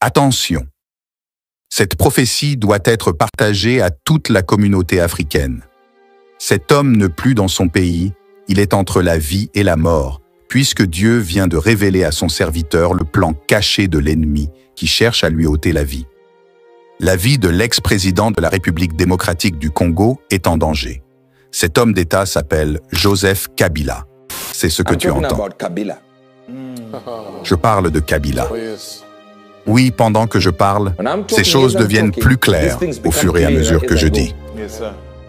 Attention! Cette prophétie doit être partagée à toute la communauté africaine. Cet homme ne plus dans son pays, il est entre la vie et la mort, puisque Dieu vient de révéler à son serviteur le plan caché de l'ennemi qui cherche à lui ôter la vie. La vie de l'ex-président de la République démocratique du Congo est en danger. Cet homme d'État s'appelle Joseph Kabila. C'est ce que tu entends. Je parle de Kabila. Oui, pendant que je parle, ces choses deviennent plus claires au fur et à mesure que je dis.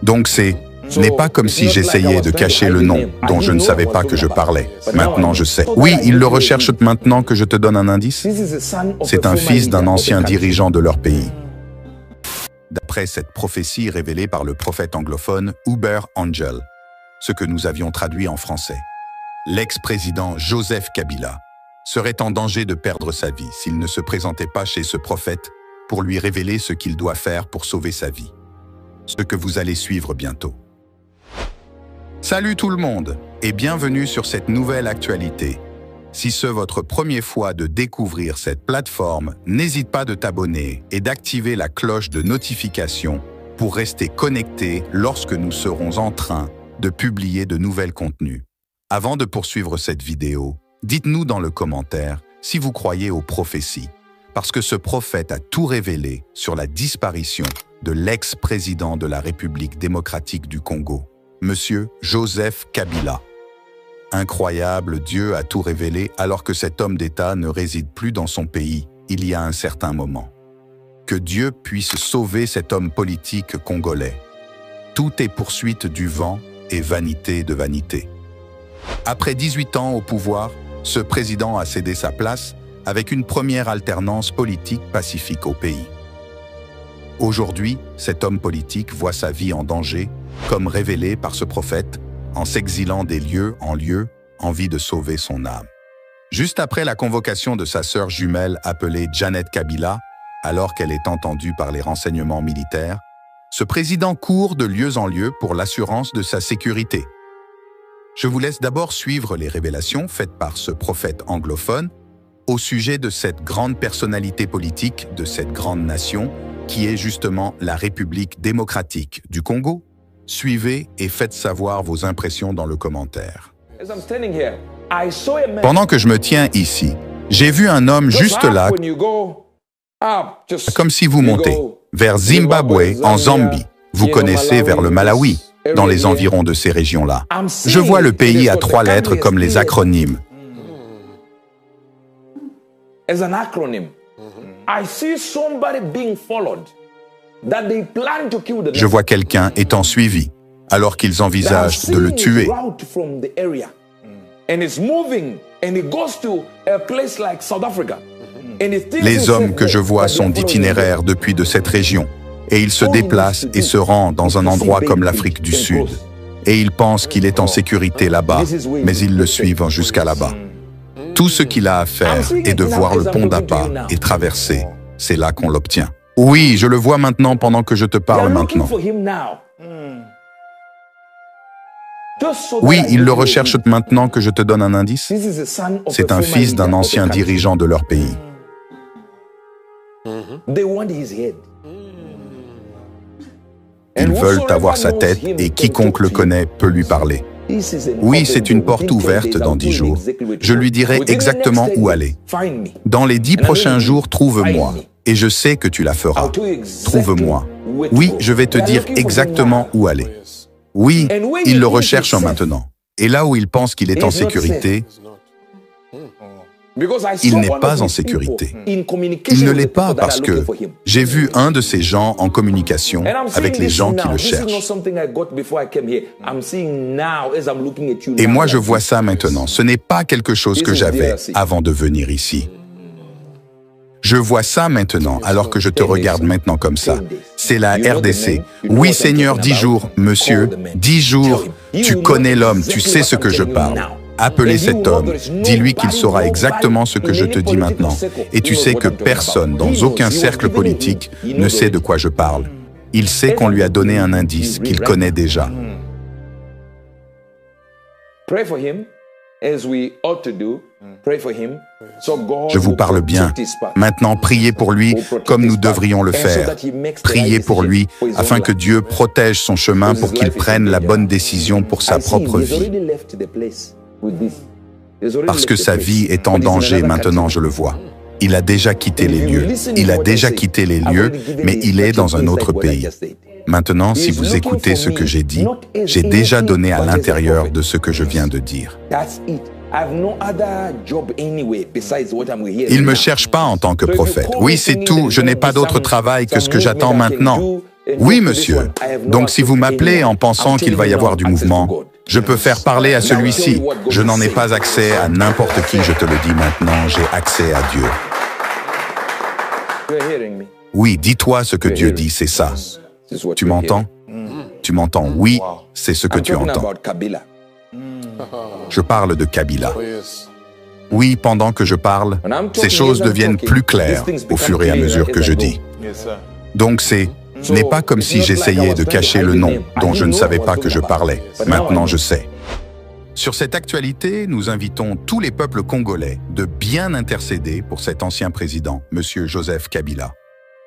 Donc ce n'est pas comme si j'essayais de cacher le nom dont je ne savais pas que je parlais. Maintenant, je sais. Oui, ils le recherchent maintenant que je te donne un indice. C'est un fils d'un ancien dirigeant de leur pays. D'après cette prophétie révélée par le prophète anglophone Uber Angel, ce que nous avions traduit en français, l'ex-président Joseph Kabila serait en danger de perdre sa vie s'il ne se présentait pas chez ce prophète pour lui révéler ce qu'il doit faire pour sauver sa vie. Ce que vous allez suivre bientôt. Salut tout le monde et bienvenue sur cette nouvelle actualité. Si c'est votre première fois de découvrir cette plateforme, n'hésite pas de t'abonner et d'activer la cloche de notification pour rester connecté lorsque nous serons en train de publier de nouveaux contenus. Avant de poursuivre cette vidéo, dites-nous dans le commentaire si vous croyez aux prophéties, parce que ce prophète a tout révélé sur la disparition de l'ex-président de la République démocratique du Congo, Monsieur Joseph Kabila. Incroyable, Dieu a tout révélé alors que cet homme d'État ne réside plus dans son pays il y a un certain moment. Que Dieu puisse sauver cet homme politique congolais. Tout est poursuite du vent et vanité de vanité. Après 18 ans au pouvoir, ce président a cédé sa place avec une première alternance politique pacifique au pays. Aujourd'hui, cet homme politique voit sa vie en danger, comme révélé par ce prophète, en s'exilant des lieux en lieu, en vue de sauver son âme. Juste après la convocation de sa sœur jumelle appelée Janet Kabila, alors qu'elle est entendue par les renseignements militaires, ce président court de lieu en lieu pour l'assurance de sa sécurité. Je vous laisse d'abord suivre les révélations faites par ce prophète anglophone au sujet de cette grande personnalité politique de cette grande nation qui est justement la République démocratique du Congo. Suivez et faites savoir vos impressions dans le commentaire. Pendant que je me tiens ici, j'ai vu un homme juste là, comme si vous montez vers Zimbabwe en Zambie. Vous connaissez vers le Malawi, dans les environs de ces régions-là. Je vois le pays à 3 lettres comme les acronymes. Je vois quelqu'un étant suivi, alors qu'ils envisagent de le tuer. Les hommes que je vois sont d'itinéraire depuis de cette région, et ils se déplacent et se rendent dans un endroit comme l'Afrique du Sud. Et ils pensent qu'il est en sécurité là-bas, mais ils le suivent jusqu'à là-bas. Tout ce qu'il a à faire est de voir le pont d'Apa et traverser. C'est là qu'on l'obtient. Oui, je le vois maintenant pendant que je te parle maintenant. Oui, ils le recherchent maintenant que je te donne un indice. C'est un fils d'un ancien dirigeant de leur pays. Ils veulent avoir sa tête et quiconque le connaît peut lui parler. Oui, c'est une porte ouverte dans 10 jours. Je lui dirai exactement où aller. Dans les 10 prochains jours, trouve-moi. Et je sais que tu la feras. Trouve-moi. Oui, je vais te dire exactement où aller. Oui, il le recherche maintenant. Et là où il pense qu'il est en sécurité, il n'est pas en sécurité. Il ne l'est pas parce que j'ai vu un de ces gens en communication avec les gens qui le cherchent. Et moi, je vois ça maintenant. Ce n'est pas quelque chose que j'avais avant de venir ici. Je vois ça maintenant, alors que je te regarde maintenant comme ça. C'est la RDC. Oui, Seigneur, 10 jours, monsieur, 10 jours. Tu connais l'homme, tu sais ce que je parle. Appelez cet homme, dis-lui qu'il saura exactement ce que je te dis maintenant. Et tu sais que personne, dans aucun cercle politique, ne sait de quoi je parle. Il sait qu'on lui a donné un indice qu'il connaît déjà. Je vous parle bien. Maintenant, priez pour lui comme nous devrions le faire. Priez pour lui afin que Dieu protège son chemin pour qu'il prenne la bonne décision pour sa propre vie. Parce que sa vie est en danger maintenant, je le vois. Il a déjà quitté les lieux. Il a déjà quitté les lieux, mais il est dans un autre pays. Maintenant, si vous écoutez ce que j'ai dit, j'ai déjà donné à l'intérieur de ce que je viens de dire. Il ne me cherche pas en tant que prophète. Oui, c'est tout. Je n'ai pas d'autre travail que ce que j'attends maintenant. Oui, monsieur. Donc, si vous m'appelez en pensant qu'il va y avoir du mouvement, je peux faire parler à celui-ci. Je n'en ai pas accès à n'importe qui, je te le dis maintenant. J'ai accès à Dieu. Oui, dis-toi ce que Dieu dit, c'est ça. Tu m'entends? Tu m'entends? Oui, c'est ce que tu entends. Je parle de Kabila. Oui, pendant que je parle, ces choses deviennent plus claires au fur et à mesure que je dis. Donc ce n'est pas comme si j'essayais de cacher le nom dont je ne savais pas que je parlais. Maintenant, je sais. Sur cette actualité, nous invitons tous les peuples congolais de bien intercéder pour cet ancien président, M. Joseph Kabila,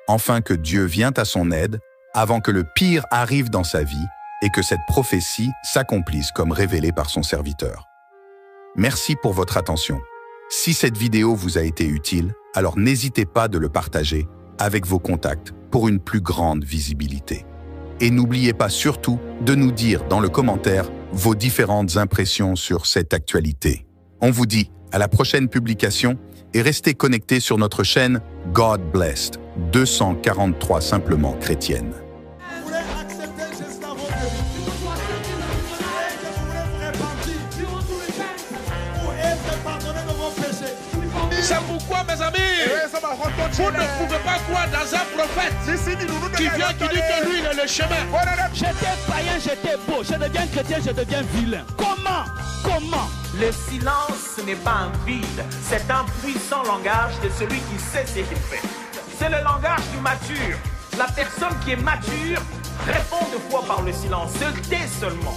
afin que Dieu vienne à son aide avant que le pire arrive dans sa vie et que cette prophétie s'accomplisse comme révélée par son serviteur. Merci pour votre attention. Si cette vidéo vous a été utile, alors n'hésitez pas de le partager avec vos contacts pour une plus grande visibilité. Et n'oubliez pas surtout de nous dire dans le commentaire vos différentes impressions sur cette actualité. On vous dit à la prochaine publication et restez connectés sur notre chaîne God Blessed 243 simplement chrétienne. C'est pourquoi, mes amis, vous ne pouvez pas croire dans un prophète qui vient, qui dit que lui, il est le chemin. J'étais païen, j'étais beau, je deviens chrétien, je deviens vilain. Comment? Comment? Le silence, ce n'est pas un vide, c'est un puissant langage de celui qui sait ce qu'il fait. C'est le langage du mature. La personne qui est mature répond de fois par le silence, se tait seulement.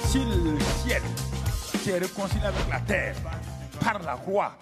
Si le ciel s'est réconcilié avec la terre par la croix,